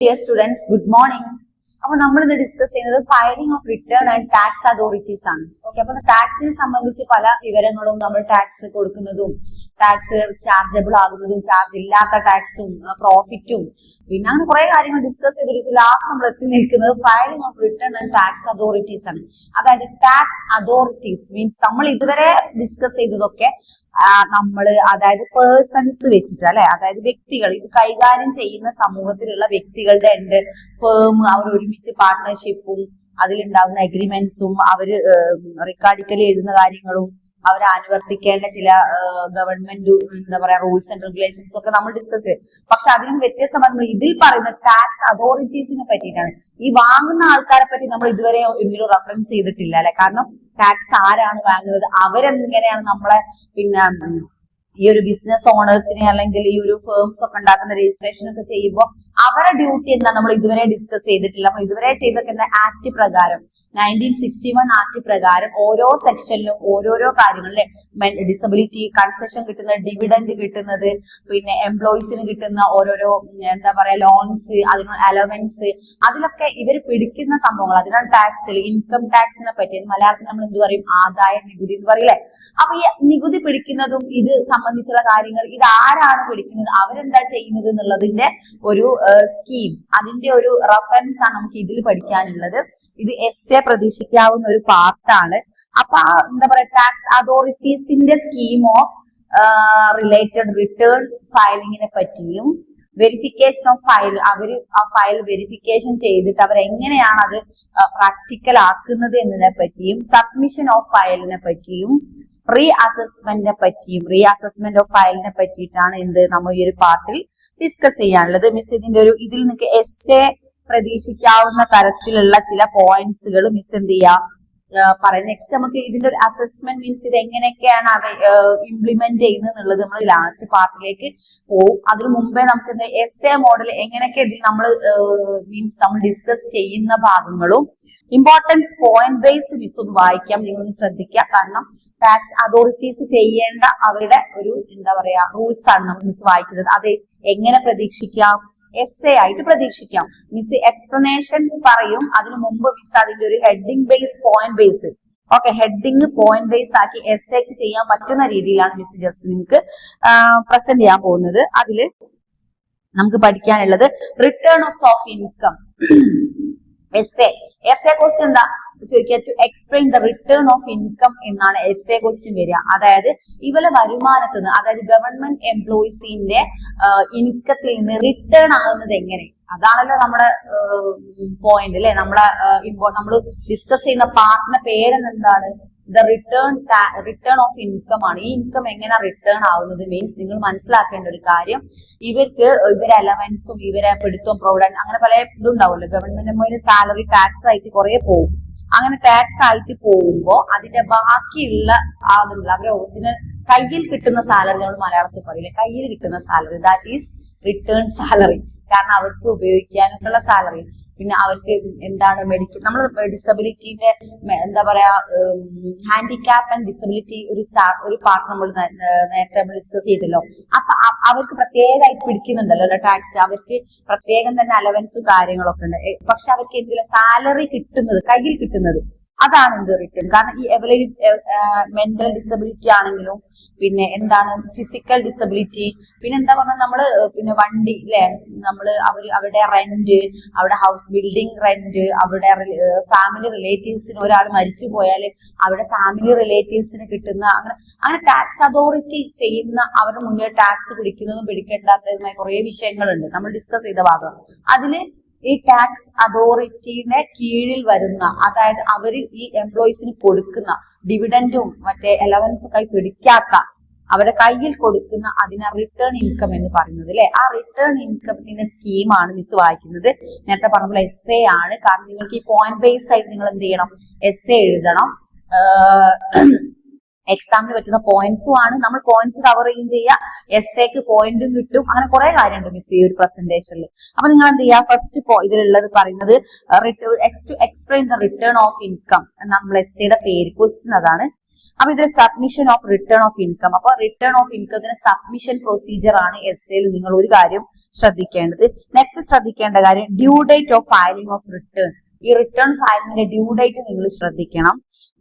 Dear students, good morning. അപ്പോൾ നമ്മൾ ഇന്ന് ഡിസ്കസ് ചെയ്യുന്നത് filing of return and tax authorities ആണ്. ഓക്കെ, അപ്പൊ ടാക്സിനെ സംബന്ധിച്ച് പല വിവരങ്ങളും, നമ്മൾ ടാക്സ് കൊടുക്കുന്നതും ടാക്സ് ചാർജബിൾ ആകുന്നതും ചാർജ് ഇല്ലാത്ത ടാക്സും പ്രോഫിറ്റും പിന്നെ അങ്ങനെ കുറെ കാര്യങ്ങൾ ഡിസ്കസ് ചെയ്തിട്ട് ലാസ്റ്റ് നമ്മൾ എത്തി നിൽക്കുന്നത് filing of return and tax authorities ആണ്. അതായത് ടാക്സ് അതോറിറ്റീസ് മീൻസ് നമ്മൾ ഇതുവരെ ഡിസ്കസ് ചെയ്തതൊക്കെ അതായത് പേഴ്സൺസ് വെച്ചിട്ട് അല്ലെ, അതായത് വ്യക്തികൾ, ഇത് കൈകാര്യം ചെയ്യുന്ന സമൂഹത്തിലുള്ള വ്യക്തികളുടെ ഉണ്ട് ഫേം, അവർ ഒരുമിച്ച് പാർട്ട്ണർഷിപ്പും അതിലുണ്ടാകുന്ന അഗ്രിമെന്റ്സും അവര് റെക്കോർഡിക്കലി എഴുതുന്ന കാര്യങ്ങളും അവർ അനുവർത്തിക്കേണ്ട ചില ഗവൺമെന്റ് എന്താ പറയാ റൂൾസ് ആൻഡ് റെഗുലേഷൻസ് ഒക്കെ നമ്മൾ ഡിസ്കസ് ചെയ്യും. പക്ഷെ അതിന് വ്യത്യസ്തമായി ഇതിൽ പറയുന്ന ടാക്സ് അതോറിറ്റീസിനെ പറ്റിയിട്ടാണ്. ഈ വാങ്ങുന്ന ആൾക്കാരെ പറ്റി നമ്മൾ ഇതുവരെ എന്തിനും റെഫറൻസ് ചെയ്തിട്ടില്ല അല്ലെ. കാരണം ടാക്സ് ആരാണ് വാങ്ങുന്നത്, അവരെങ്ങനെയാണ് നമ്മളെ പിന്നെ ഈ ഒരു ബിസിനസ് ഓണേഴ്സിനെ അല്ലെങ്കിൽ ഈ ഒരു ഫേംസ് ഒക്കെ ഉണ്ടാക്കുന്ന രജിസ്ട്രേഷൻ ഒക്കെ ചെയ്യുമ്പോൾ അവരുടെ ഡ്യൂട്ടി എന്താണ് നമ്മൾ ഇതുവരെ ഡിസ്കസ് ചെയ്തിട്ടില്ല. നമ്മൾ ഇതുവരെ ചെയ്തൊക്കെ ആക്ട് പ്രകാരം 1961 ആക്ട് പ്രകാരം ഓരോ സെക്ഷനിലും ഓരോരോ കാര്യങ്ങളിലെ ഡിസബിലിറ്റി കൺസെഷൻ കിട്ടുന്നത്, ഡിവിഡന്റ് കിട്ടുന്നത്, പിന്നെ എംപ്ലോയീസിന് കിട്ടുന്ന ഓരോരോ എന്താ പറയാ ലോൺസ്, അതിനുള്ള അലവൻസ്, അതിലൊക്കെ ഇവർ പിടിക്കുന്ന സംഭവങ്ങൾ, അതിനാണ് ടാക്സിൽ ഇൻകം ടാക്സിനെ പറ്റി മലയാളത്തിൽ നമ്മൾ എന്ത് പറയും, ആദായ നികുതി എന്ന് പറയില്ലേ. അപ്പൊ ഈ നികുതി പിടിക്കുന്നതും ഇത് സംബന്ധിച്ചുള്ള കാര്യങ്ങൾ ഇത് ആരാണ് പിടിക്കുന്നത്, അവരെന്താ ചെയ്യുന്നത് എന്നുള്ളതിന്റെ ഒരു സ്കീം, അതിന്റെ ഒരു റഫറൻസ് ആണ് നമുക്ക് ഇതിൽ പഠിക്കാനുള്ളത്. ഇത് എസ്എ പ്രതീക്ഷിക്കാവുന്ന ഒരു പാർട്ടാണ്. അപ്പൊ എന്താ പറയാ ടാക്സ് അതോറിറ്റീസിന്റെ സ്കീം ഓഫ് റിലേറ്റഡ് റിട്ടേൺ ഫയലിങ്ങിനെ പറ്റിയും വെരിഫിക്കേഷൻ ഓഫ് ഫയൽ, അവര് ആ ഫയൽ വെരിഫിക്കേഷൻ ചെയ്തിട്ട് അവരെങ്ങനെയാണ് അത് പ്രാക്ടിക്കൽ ആക്കുന്നത് എന്നതിനെ പറ്റിയും സബ്മിഷൻ ഓഫ് ഫയലിനെ പറ്റിയും റീ അസസ്മെന്റിനെ പറ്റിയും അസസ്മെന്റ് ഓഫ് ഫയലിനെ പറ്റിയിട്ടാണ് എന്ത് നമ്മൾ ഈ ഒരു പാർട്ടിൽ ഡിസ്കസ് ചെയ്യാനുള്ളത്. മിസ് ഇതിൽ നിങ്ങൾക്ക് എസ്എ പ്രതീക്ഷിക്കാവുന്ന തരത്തിലുള്ള ചില പോയിന്റ്സുകൾ മിസ് എന്ത് ചെയ്യാം പറയാം. നെക്സ്റ്റ് നമുക്ക് ഇതിന്റെ ഒരു അസസ്മെന്റ് മീൻസ് ഇത് എങ്ങനെയൊക്കെയാണ് ഇംപ്ലിമെന്റ് ചെയ്യുന്നത് എന്നുള്ളത് നമ്മൾ ലാസ്റ്റ് പാർട്ടിലേക്ക് പോകും. അതിനു മുമ്പേ നമുക്ക് എസ്എ മോഡൽ എങ്ങനെയൊക്കെ ഇതിൽ നമ്മൾ മീൻസ് നമ്മൾ ഡിസ്കസ് ചെയ്യുന്ന ഭാഗങ്ങളും ഇമ്പോർട്ടൻസ് പോയിന്റ് ബേസ് മിസ് ഒന്ന് വായിക്കാം, നിങ്ങളൊന്ന് ശ്രദ്ധിക്കുക. കാരണം ടാക്സ് അതോറിറ്റീസ് ചെയ്യേണ്ട അവരുടെ ഒരു എന്താ പറയാ റൂൾസ് ആണ് നമ്മൾ മിസ് വായിക്കുന്നത്. അത് എങ്ങനെ പ്രതീക്ഷിക്കാം, എസ്എ ആയിട്ട് പ്രതീക്ഷിക്കാം. മിസ് എക്സ്പ്ലനേഷൻ പറയും, അതിനു മുമ്പ് മിസ് അതിന്റെ ഒരു heading base point base okay heading point base ആക്കി എസ്എക്ക് ചെയ്യാൻ പറ്റുന്ന രീതിയിലാണ് മിസ് ജസ്റ്റ് നിങ്ങൾക്ക് പ്രസന്റ് ചെയ്യാൻ പോകുന്നത്. അതില് നമുക്ക് പഠിക്കാനുള്ളത് returns of income. SA question എന്താ ചോദിക്കുക, to explain the return of income എന്നാണ് എസ്എ ക്വസ്റ്റ്യൻ വരിക. അതായത് ഇവരെ വരുമാനത്തിൽ നിന്ന്, അതായത് ഗവൺമെന്റ് എംപ്ലോയീസിന്റെ ഇൻകത്തിൽ നിന്ന് റിട്ടേൺ ആകുന്നത് എങ്ങനെ, അതാണല്ലോ നമ്മുടെ പോയിന്റ് അല്ലെ. നമ്മൾ ഡിസ്കസ് ചെയ്യുന്ന പാർട്ടിന്റെ പേരെന്താണ്, ദ റിട്ടേൺ ഓഫ് ഇൻകം ആണ്. ഈ ഇൻകം എങ്ങനെ റിട്ടേൺ ആവുന്നത് മീൻസ് നിങ്ങൾ മനസ്സിലാക്കേണ്ട ഒരു കാര്യം, ഇവരെ അലവൻസും ഇവരെ പിടുത്തവും പ്രൊവിഡന്റ് അങ്ങനെ പല ഇതുണ്ടാവുമല്ലോ. ഗവൺമെന്റ് സാലറി ടാക്സ് ആയിട്ട് കുറെ പോകും. അങ്ങനെ ടാക്സ് ആയിട്ട് പോകുമ്പോ അതിന്റെ ബാക്കിയുള്ള അവരെ ഒറിജിനൽ കയ്യിൽ കിട്ടുന്ന സാലറി, നമ്മൾ മലയാളത്തിൽ പറയില്ലേ കയ്യിൽ കിട്ടുന്ന salary, that is written salary. കാരണം അവർക്ക് ഉപയോഗിക്കാനൊക്കെയുള്ള സാലറി, പിന്നെ അവർക്ക് എന്താണ് മെഡിക്കൽ, നമ്മൾ ഡിസബിലിറ്റിന്റെ എന്താ പറയാ ഹാൻഡിക്യാപ്പ് ആൻഡ് ഡിസബിലിറ്റി ഒരു പാർട്ട് നമ്മൾ നേരത്തെ നമ്മൾ ഡിസ്കസ് ചെയ്തല്ലോ. അപ്പൊ അവർക്ക് പ്രത്യേകമായിട്ട് പിടിക്കുന്നുണ്ടല്ലോ ടാക്സ്, അവർക്ക് പ്രത്യേകം തന്നെ അലവൻസും കാര്യങ്ങളൊക്കെ ഉണ്ട്. പക്ഷെ അവർക്ക് എന്തില്ല സാലറി കിട്ടുന്നത്, കയ്യിൽ കിട്ടുന്നത്, അതാണ് എന്ത് റിട്ടേൺ. കാരണം ഈ മെന്റൽ ഡിസബിലിറ്റി ആണെങ്കിലും പിന്നെ എന്താണ് ഫിസിക്കൽ ഡിസബിലിറ്റി, പിന്നെ എന്താ പറഞ്ഞാൽ നമ്മള് പിന്നെ വണ്ടി അല്ലെ, അവരുടെ റെന്റ്, അവിടെ ഹൗസ് ബിൽഡിംഗ് റെന്റ്, അവിടെ ഫാമിലി റിലേറ്റീവ്സിന് ഒരാൾ മരിച്ചു പോയാൽ അവിടെ ഫാമിലി റിലേറ്റീവ്സിന് കിട്ടുന്ന അങ്ങനെ ടാക്സ് അതോറിറ്റി ചെയ്യുന്ന അവരുടെ മുന്നിൽ ടാക്സ് പിടിക്കുന്നതും പിടിക്കേണ്ടാത്തതുമായ കുറെ വിഷയങ്ങളുണ്ട് നമ്മൾ ഡിസ്കസ് ചെയ്ത ഭാഗം. അതില് ഈ ടാക്സ് അതോറിറ്റിയുടെ കീഴിൽ വരുന്ന, അതായത് അവര് ഈ എംപ്ലോയീസിന് കൊടുക്കുന്ന ഡിവിഡന്റും മറ്റേ അലവൻസ് ഒക്കെ പിടിക്കാത്ത അവരുടെ കയ്യിൽ കൊടുക്കുന്ന അതിനെ റിട്ടേൺ ഇൻകം എന്ന് പറയുന്നത് അല്ലെ. ആ റിട്ടേൺ ഇൻകത്തിന്റെ സ്കീമാണ് മിസ് വായിക്കുന്നത്. നേരത്തെ പറഞ്ഞ എസ്എ ആണ്. കാരണം നിങ്ങൾക്ക് ഈ പോയിന്റ് ബേസ് ആയിട്ട് നിങ്ങൾ എന്ത് ചെയ്യണം, എസ്എ എഴുതണം. എക്സാമിന് പറ്റുന്ന പോയിന്റ്സും ആണ്. നമ്മൾ പോയിന്റ്സ് കവർ ചെയ്യും ചെയ്യുക, എസ്എക്ക് പോയിന്റും കിട്ടും. അങ്ങനെ കുറെ കാര്യമുണ്ട് മിസ് ഈ ഒരു പ്രസന്റേഷനിൽ. അപ്പൊ നിങ്ങൾ എന്ത് ചെയ്യുക, ഫസ്റ്റ് ഇതിലുള്ളത് പറയുന്നത് explain the return of income എന്നാണ് നമ്മൾ എസ്എയുടെ പേര്, ക്വസ്റ്റ്യൻ അതാണ്. അപ്പൊ ഇതിൽ submission of return of income. അപ്പൊ റിട്ടേൺ ഓഫ് ഇൻകത്തിന് സബ്മിഷൻ പ്രൊസീജിയർ ആണ് എസ്എയിൽ നിങ്ങൾ ഒരു കാര്യം ശ്രദ്ധിക്കേണ്ടത്. നെക്സ്റ്റ് ശ്രദ്ധിക്കേണ്ട കാര്യം due date of filing of return. ഈ റിട്ടേൺ ഫയലിംഗിന്റെ ഡ്യൂ ഡേറ്റ് നിങ്ങൾ ശ്രദ്ധിക്കണം.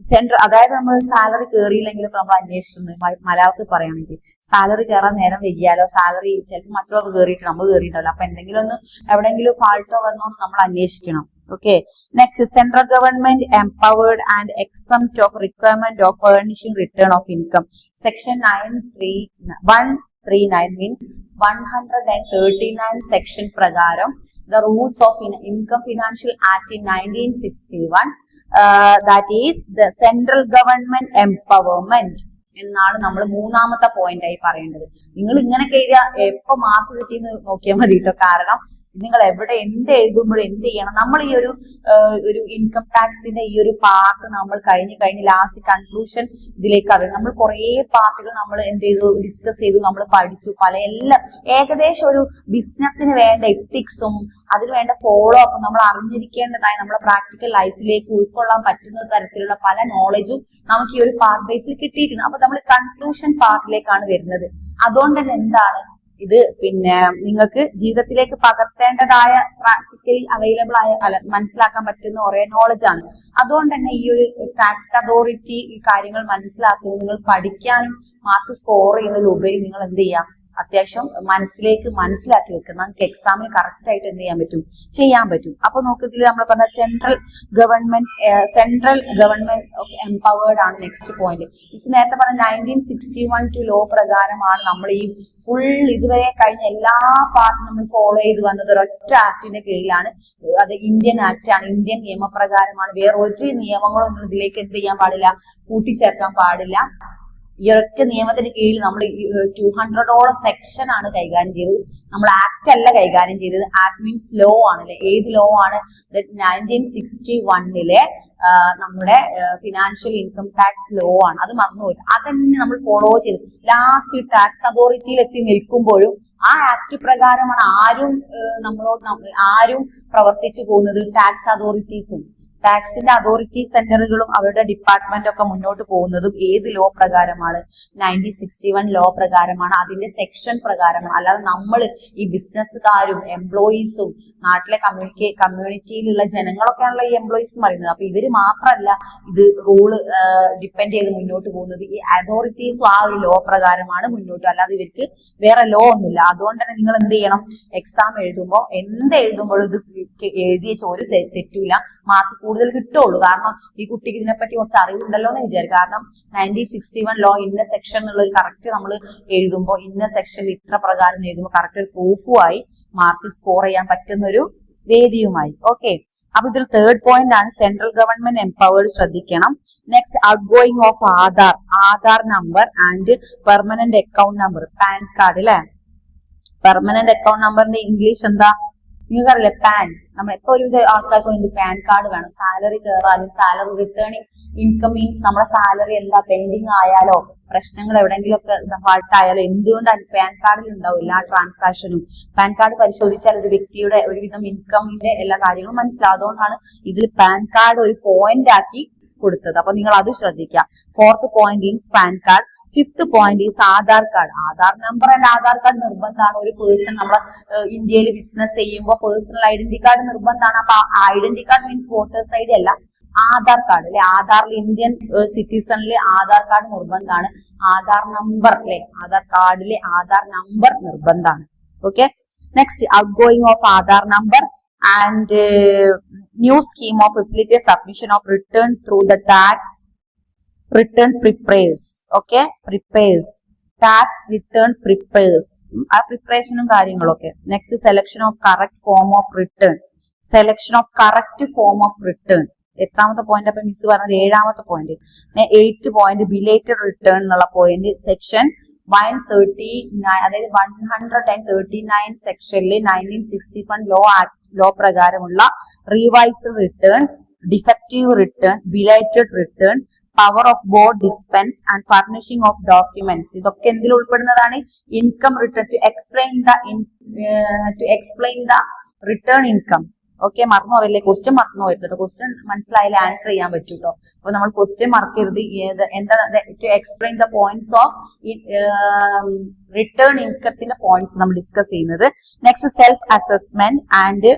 അതായത് നമ്മൾ സാലറി കയറിയില്ലെങ്കിൽ നമ്മൾ അന്വേഷിക്കുന്നത് മലയാളത്തിൽ പറയുകയാണെങ്കിൽ സാലറി കയറാൻ നേരം വൈകിയാലോ, സാലറി ചിലപ്പോൾ മറ്റുള്ളവർ കയറിയിട്ട് നമ്മൾ കയറിയിട്ടല്ലോ, അപ്പൊ എന്തെങ്കിലും ഒന്ന് എവിടെയെങ്കിലും ഫാൾട്ടോ വന്നോ നമ്മൾ അന്വേഷിക്കണം. Okay. Next, central government empowered and exempt of requirement of furnishing return of income. Section 139 means 139 section pragaram the rules of Income Financial Act in 1961, that is the central government empowerment എന്നാണ് നമ്മൾ മൂന്നാമത്തെ point ആയി പറയേണ്ടത്. നിങ്ങൾ ഇങ്ങനെയൊക്കെ എഴുതിയാൽ എപ്പോ mark കിട്ടിയെന്ന് നോക്കിയാൽ മതി കേട്ടോ. കാരണം നിങ്ങൾ എവിടെ എന്ത് എഴുതുമ്പോഴും എന്ത് ചെയ്യണം, നമ്മൾ ഈ ഒരു ഇൻകം ടാക്സിന്റെ ഈ ഒരു പാർട്ട് നമ്മൾ കഴിഞ്ഞ് ലാസ്റ്റ് കൺക്ലൂഷൻ ഇതിലേക്ക് അത് നമ്മൾ കുറേ പാർട്ടുകൾ നമ്മൾ എന്ത് ചെയ്തു, ഡിസ്കസ് ചെയ്തു, നമ്മൾ പഠിച്ചു. എല്ലാം ഏകദേശം ഒരു ബിസിനസ്സിന് വേണ്ട എത്തിക്സും അതിന് വേണ്ട ഫോളോ അപ്പും നമ്മൾ അറിഞ്ഞിരിക്കേണ്ടതായ നമ്മുടെ പ്രാക്ടിക്കൽ ലൈഫിലേക്ക് ഉൾക്കൊള്ളാൻ പറ്റുന്ന തരത്തിലുള്ള പല നോളജും നമുക്ക് ഈ ഒരു പാർട്ട് ബേസിൽ കിട്ടിയിട്ടുണ്ട്. അപ്പൊ നമ്മൾ കൺക്ലൂഷൻ പാർട്ടിലേക്കാണ് വരുന്നത്. അതുകൊണ്ട് തന്നെ എന്താണ് ഇത്, പിന്നെ നിങ്ങൾക്ക് ജീവിതത്തിലേക്ക് പകർത്തേണ്ടതായ പ്രാക്ടിക്കലി അവൈലബിൾ ആയ മനസ്സിലാക്കാൻ പറ്റുന്ന കുറെ നോളജ് ആണ്. അതുകൊണ്ട് തന്നെ ഈ ഒരു ടാക്സ് അതോറിറ്റി ഈ കാര്യങ്ങൾ മനസ്സിലാക്കുന്നത് നിങ്ങൾ പഠിക്കാനും മാർക്ക് സ്കോർ ചെയ്യുന്നതിലുപരി നിങ്ങൾ എന്ത് ചെയ്യാം, അത്യാവശ്യം മനസ്സിലാക്കി വെക്കുക. നമുക്ക് എക്സാമിന് കറക്റ്റ് ആയിട്ട് എന്ത് ചെയ്യാൻ പറ്റും. അപ്പൊ നോക്കിയതിൽ നമ്മൾ പറഞ്ഞ സെൻട്രൽ ഗവൺമെന്റ് എംപവേർഡ് ആണ് നെക്സ്റ്റ് പോയിന്റ്. നേരത്തെ പറഞ്ഞ 1961 ലോ പ്രകാരമാണ് നമ്മൾ ഈ ഫുൾ ഇതുവരെ കഴിഞ്ഞ എല്ലാ പാർട്ടും നമ്മൾ ഫോളോ ചെയ്ത് വന്നത് ഒരൊറ്റ ആക്ടിന്റെ കീഴിലാണ്. അത് ഇന്ത്യൻ ആക്ട് ആണ്, ഇന്ത്യൻ നിയമപ്രകാരമാണ്. വേറെ ഒരു നിയമങ്ങളും നിങ്ങൾ ഇതിലേക്ക് എന്ത് ചെയ്യാൻ പാടില്ല, കൂട്ടിച്ചേർക്കാൻ പാടില്ല. ഈ ഒരൊറ്റ നിയമത്തിന് കീഴിൽ നമ്മൾ 200ഓളം സെക്ഷൻ ആണ് കൈകാര്യം ചെയ്തത്. നമ്മൾ ആക്ട് അല്ല കൈകാര്യം ചെയ്തത്. ആക്ട് മീൻസ് ലോ ആണല്ലേ. ഏത് ലോ ആണ്? 1961 നമ്മുടെ ഫിനാൻഷ്യൽ ഇൻകം ടാക്സ് ലോ ആണ്. അത് മറന്നുപോയി. അതന്നെ നമ്മൾ ഫോളോ ചെയ്ത് ലാസ്റ്റ് ടാക്സ് അതോറിറ്റിയിൽ എത്തി നിൽക്കുമ്പോഴും ആ ആക്ട് പ്രകാരമാണ് ആരും പ്രവർത്തിച്ചു പോകുന്നത്. ടാക്സ് അതോറിറ്റീസും ടാക്സിന്റെ അതോറിറ്റി സെന്ററുകളും അവരുടെ ഡിപ്പാർട്ട്മെന്റ് ഒക്കെ മുന്നോട്ട് പോകുന്നതും ഏത് ലോ പ്രകാരമാണ്? 1961 ലോ പ്രകാരമാണ്. അതിന്റെ സെക്ഷൻ പ്രകാരമാണ്. അല്ലാതെ നമ്മൾ ഈ ബിസിനസ്സുകാരും എംപ്ലോയീസും നാട്ടിലെ കമ്മ്യൂണിറ്റിയിലുള്ള ജനങ്ങളൊക്കെയാണല്ലോ ഈ എംപ്ലോയീസ് പറയുന്നത്. അപ്പൊ ഇവര് മാത്രമല്ല ഇത് റൂള് ഡിപ്പെൻഡ് ചെയ്ത് മുന്നോട്ട് പോകുന്നത്. ഈ അതോറിറ്റീസും ആ ഒരു ലോ പ്രകാരമാണ് മുന്നോട്ട്, അല്ലാതെ ഇവർക്ക് വേറെ ലോ ഒന്നുമില്ല. അതുകൊണ്ട് തന്നെ നിങ്ങൾ എന്ത് ചെയ്യണം, എക്സാം എഴുതുമ്പോൾ എഴുതുമ്പോഴും ഇത് എഴുതിയ ഒരു തെറ്റില്ല, മാർക്ക് കൂടുതൽ കിട്ടുള്ളൂ. കാരണം ഈ കുട്ടിക്ക് ഇതിനെപ്പറ്റി കുറച്ച് അറിവുണ്ടല്ലോ എന്ന് വിചാരിക്കും. കാരണം 1961 ലോ ഇന്ന സെക്ഷൻ എന്നുള്ള ഒരു കറക്റ്റ് നമ്മൾ എഴുതുമ്പോൾ ഇന്ന സെക്ഷനിൽ ഇത്ര പ്രകാരം എഴുതുമ്പോൾ കറക്റ്റ് ഒരു പ്രൂഫുമായി മാർക്ക് സ്കോർ ചെയ്യാൻ പറ്റുന്ന ഒരു വേദിയുമായി. ഓക്കെ, അപ്പൊ ഇതിൽ തേർഡ് പോയിന്റ് ആണ് സെൻട്രൽ ഗവൺമെന്റ് എംപവേർഡ്. ശ്രദ്ധിക്കണം. Next, out going of Aadhaar number and permanent account number. Pan card അല്ലെ, പെർമനന്റ് അക്കൗണ്ട് നമ്പറിന്റെ ഇംഗ്ലീഷ് എന്താ നിങ്ങൾക്കറിയില്ല? പാൻ. നമ്മൾ എപ്പോ ഒരു ആൾക്കാർക്ക് വേണ്ടി പാൻ കാർഡ് വേണം. സാലറി കയറാനും സാലറി റിട്ടേണിംഗ് ഇൻകം മീൻസ് നമ്മുടെ സാലറി എന്താ പെൻഡിങ് ആയാലോ, പ്രശ്നങ്ങൾ എവിടെയെങ്കിലും ഒക്കെ ഫാൾട്ട് ആയാലോ എന്തുകൊണ്ടാണ് പാൻ കാർഡിൽ ഉണ്ടാവും എല്ലാ ട്രാൻസാക്ഷനും. പാൻ കാർഡ് പരിശോധിച്ചാൽ ഒരു വ്യക്തിയുടെ ഒരുവിധം ഇൻകമിന്റെ എല്ലാ കാര്യങ്ങളും മനസ്സിലാവും. അതുകൊണ്ടാണ് ഇതിൽ പാൻ കാർഡ് ഒരു പോയിന്റ് ആക്കി കൊടുത്തത്. അപ്പൊ നിങ്ങൾ അത് ശ്രദ്ധിക്കുക. Fourth point is pan card. Fifth point is Aadhaar card. Aadhaar number and Aadhaar card നിർബന്ധമാണ്. ഒരു പേഴ്സൺ നമ്മളെ ഇന്ത്യയിൽ ബിസിനസ് ചെയ്യുമ്പോൾ പേഴ്സണൽ ഐഡന്റി കാർഡ് നിർബന്ധമാണ്. അപ്പൊ identity card means voters ID അല്ല, ആധാർ കാർഡ് അല്ലെ. ആധാറിൽ ഇന്ത്യൻ സിറ്റിസണിലെ ആധാർ കാർഡ് നിർബന്ധമാണ്. ആധാർ നമ്പർ അല്ലെ, ആധാർ കാർഡിലെ ആധാർ നമ്പർ നിർബന്ധമാണ്. Okay, next, out going of Aadhaar number and new scheme of facilitate submission of return through the tax return prepares. Okay, prepares, tax return prepares. ആ പ്രിപ്പറേഷനും കാര്യങ്ങളൊക്കെ. Next, selection of correct form of return. Selection of correct form of return എത്രാമത്തെ point? അപ്പൊ miss പറഞ്ഞത് 7ാമത്തെ point. 8th point belated return എന്നുള്ള point section 139, അതായത് 139 സെക്ഷനിൽ 1961 ലോ പ്രകാരമുള്ള revised return, defective return, belated return, power of board dispense and furnishing of documents. ഇതൊക്കെ എന്തിൽ ഉൾപ്പെടുന്നതാണ്? Income return. To explain the return income. Okay, മറന്നു പോവല്ലേ, ക്വസ്റ്റ്യൻ മറന്നു പോയിരുന്നു. ക്വസ്റ്റ്യൻ മനസ്സിലായാലേ ആൻസർ ചെയ്യാൻ പറ്റൂ കേട്ടോ. അപ്പൊ നമ്മൾ ക്വസ്റ്റ്യൻ മറക്കരുത്. എന്താ to explain the points of return ഇൻകത്തിന്റെ പോയിന്റ്സ് നമ്മൾ ഡിസ്കസ് ചെയ്യുന്നത്. Next self assessment and